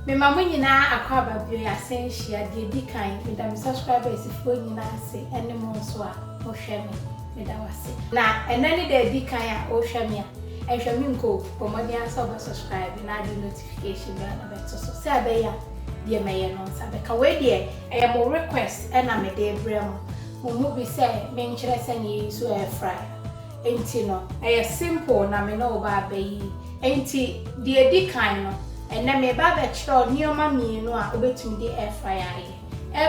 Me mama nyina akwa babio ya senhia de di kan me da subscribers fo nyina ase ene mo so a wo hwe me da wase na enani da di kan a wo hwe me a ehwe me nko pomodi ansa oba subscribe na di notification bell na beto so se abeya de meye no nsa be ka we de e mo request e na me de brem mo bi se me nkyere se ni so air fryer enti no e simple na me no oba abeyi enti de di kan no ena me ba be chiro nioma mienu a obetumi de air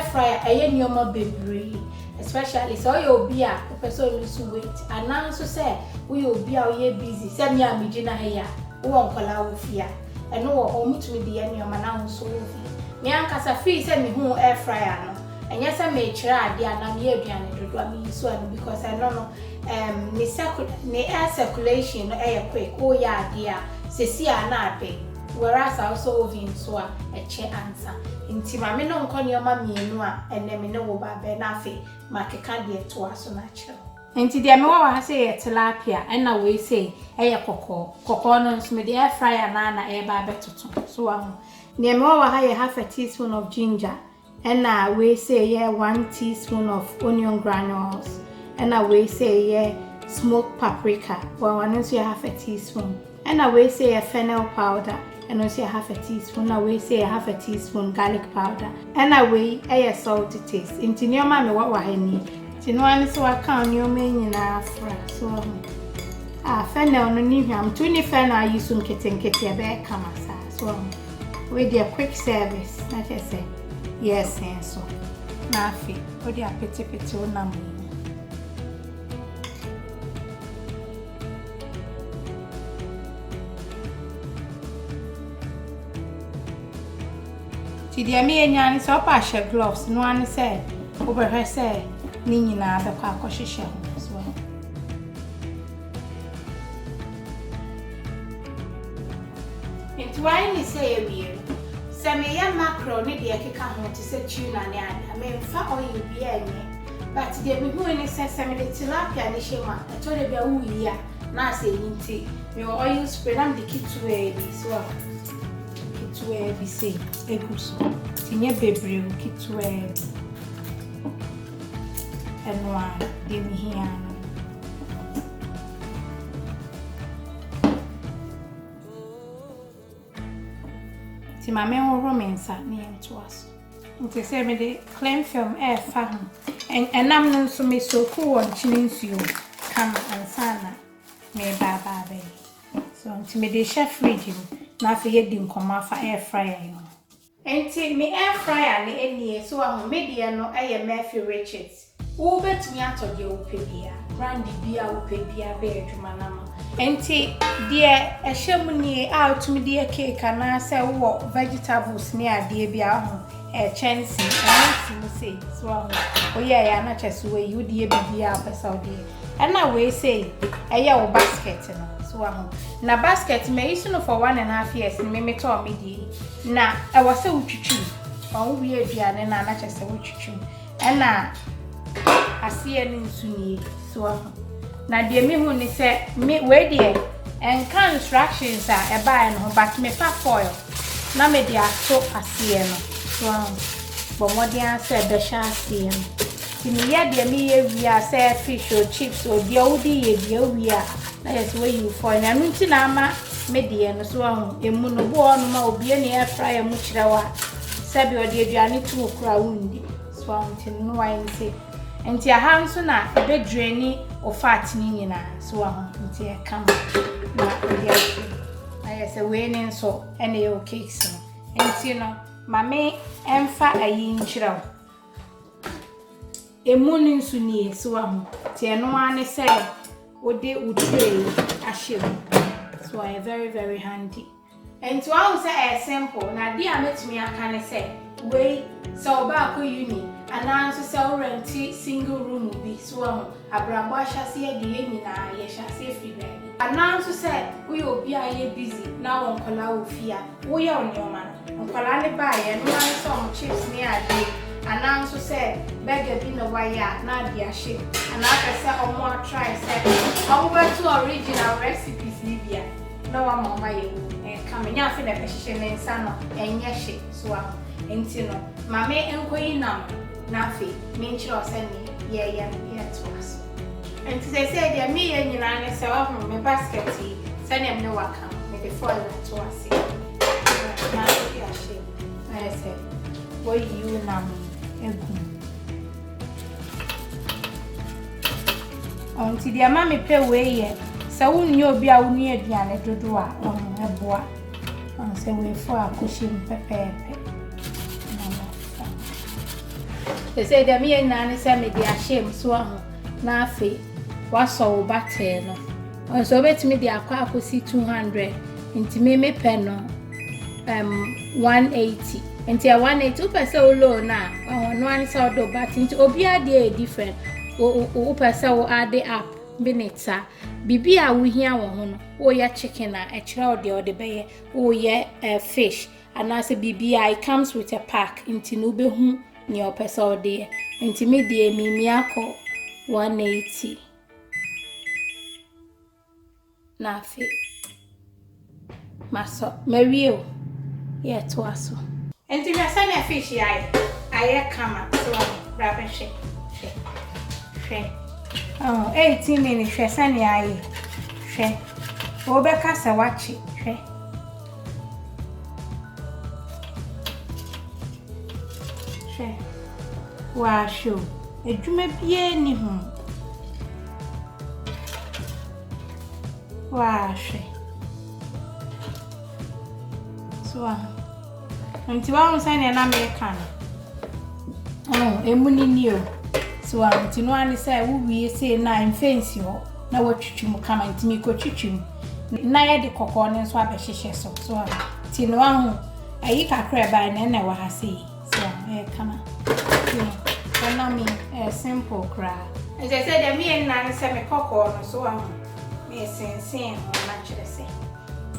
fryer eye nioma bebre especially so you obi a person lose weight anan so say we obi a we busy say me a megina heya wo onkola wo fia eno wo omutumi de nioma na ho so wo fi me ankasa free say me hu air fryer no enye say me chira ade ana me aduane dodo am yi so anu because I don't know ne air circulation no quick o ya ade a sesi a na abe whereas also oven so a che answer inti ma me no nko nioma mienu a ene me ne wo ba be na afi makeka de to aso na kire inti de me wa ha say tilapia na we say kokko no nso me de air fryer na e ba betoto so am de me wa ha half a teaspoon of ginger na we say 1 teaspoon of onion granules na we say smoked paprika one so half a teaspoon and we say a fennel powder and also half a teaspoon. Now we say half a teaspoon garlic powder. And we a salt to taste. Into your mammy what I need. Tino so I can't your main in Afra. So fennel no need him. 20 fennel you soon kitten kitty a bear come so with your quick service. Like I say, yes, and so Nafi, what your petty number. Ti me nyane so pa hye gloves no ane say obehwe say ni nyina be kwa akohhehye ho so entwai ni say ewie se me ya macro ni de ekeka ho ti say tuna ne ada me mfa oil bi anye but de me hu ni say me de tilapia ni shema to de bia wu yi a na say yinti me oil spray am de kitwe bi so kitwe bi say eguso tinye bebre kitwe enwa de mihiano ti mame wo mensa ne entoaso nti se me de clean film fa ho enam no so me soku won chine nsuo kama ansana me baba be so nti me de chef fridge na fa ye di nkoma fa air fryer yo enti me air fryer ne enie so ahu media no Murphy Richards wo betumi atode wo pebia brand bia wo pebia be adwuma na ma enti de ehyem nie a utumi de cake na se wo vegetables ne ade bia ho chensi mu say so ahu oye ya na cheso we you de bia pesa ode na we say wo basket no so ahu na basket me use no for 1.5 years me to me di na e wo se utwitwi on wi aduane na na chese utwitwi na asiye ni nsuni so ahu na de me hu ni se me we de enka instructions a e ba no but me pa foil na me de ato asiye no so ahu bo modian se be sha asiye no timi ye de me ye wi a se fish or chips or de odi ye de wi a na yes we you for na nti na ama media no so ahu emu no bo no ma obi ne air fryer mu kirewa sabi odi aduane tu okura wundi so ahu tin no why say enti aha nso na be draini o fat ni nyina so ahu nti e kam na odi aye say we ne nso ene yo cakes no enti no mame emfa ayi nkirewa emu ni nso ni so ahu ti eno ane say ode utray ashim so I very very handy and to all say simple na dia metumi aka ne say we so ba ko uni ananso say rent single room bi so abrambo ahase ye de nyina ye hase free baby ananso say we obi aye busy na won kola ofia wo ye onyoma nkola ne ba ye no an so chips ni ade ananso say burger bi no waya na dia she anaka say omo try say omo beto original recipes ni bia na wa mama ye come nya afi na behye ne nsa no enye hye so a enti no mame enkoyi nam na afi me nchiro se ne ye to aso enti se dia me ye nyina ne se wa hu me basket yi se ne me waka me de foil to ase na ya hye na se wo yi nam egu onti dia mama pe we ye se wunni obi a wunni aduane dodo a eboa se we fo akoshim pepepe se dia me na ne se me dia shem so aho na afi waso wo bate no so betimi dia akwa akosi 200 nti me pe no 180 nti 180 pese o low na no an se odo bat nti obi ade different o pese o ade up bineta bibi a wo hia wo ho no wo ya chicken a e kira ode ode beye wo ye fish and as bibi it comes with a pack nti no be hu ni o pese ode nti me die mi akọ 180 na fi maso mario ye to aso nti me sa na fish aye kama so brabe she 18 minutes hwe sane aye hwe wo be kasa wachi hwe wa show edwuma bie ni hu wa hwe so nti wa hu sane na me kan emuni ni o so anti no ani say wo wie say na mfensi ho na watwitwum kama nti mi ko twitwum na ye de kokko ne so abehyehyɛ so anti no ahu ayi kakra ba na wa ha sei so kama na mi simple kra as I said me na ni say me kokko no so ahu me sensen ho na kyerɛ say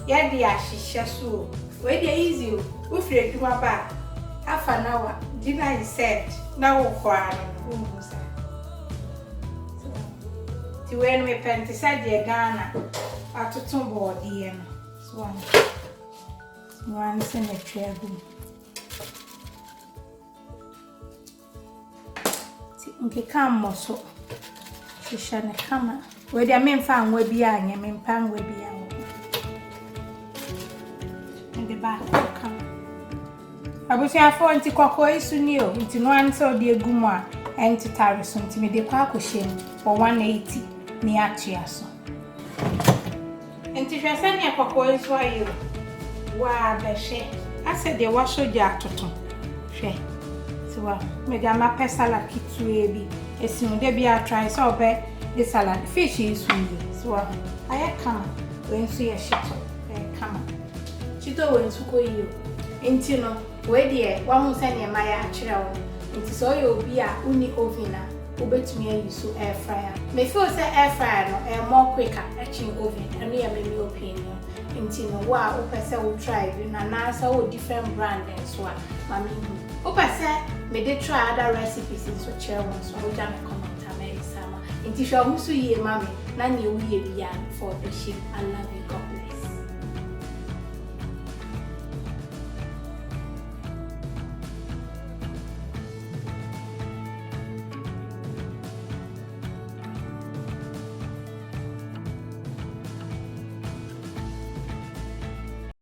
ye de ahyehyɛ so we dey easy wo frɛ dwuma ba afa na wa dinner is set na wo kwa no ti when me penti said ye Ghana atoto board ye no so one se na twegu ti nke kam mo so shisha ne kama we dia me mfa anwa bi anya me mpa anwa bi anwa ende ba kam abusi afọ nti kwakọ isu ni o nti no an se odi egumu a enti tare so nti me de kwa akọhye for 180 ni atia so enti hwese ne kwakọ isu ayo wa behye ase de wa soja atoto hwe so wa me ga ma pesala kitu ebi esin de bi a try so be the salad fish isu so wa aya kama we nsu ye shito kama chito we nsu ko iyo enti no we de wa hu se ne ma ya akire wo nti so yo bi a uni oven a obetumi ayi so air fryer me feel say air fryer no more quicker actually oven and ya me opinion nti no wa o pese wo try na na so wo different brand and so a mami o pese me dey try other recipes so share one so we can comment am sama nti sho hu so ye mami na ne wo ye bia for the ship I love you God.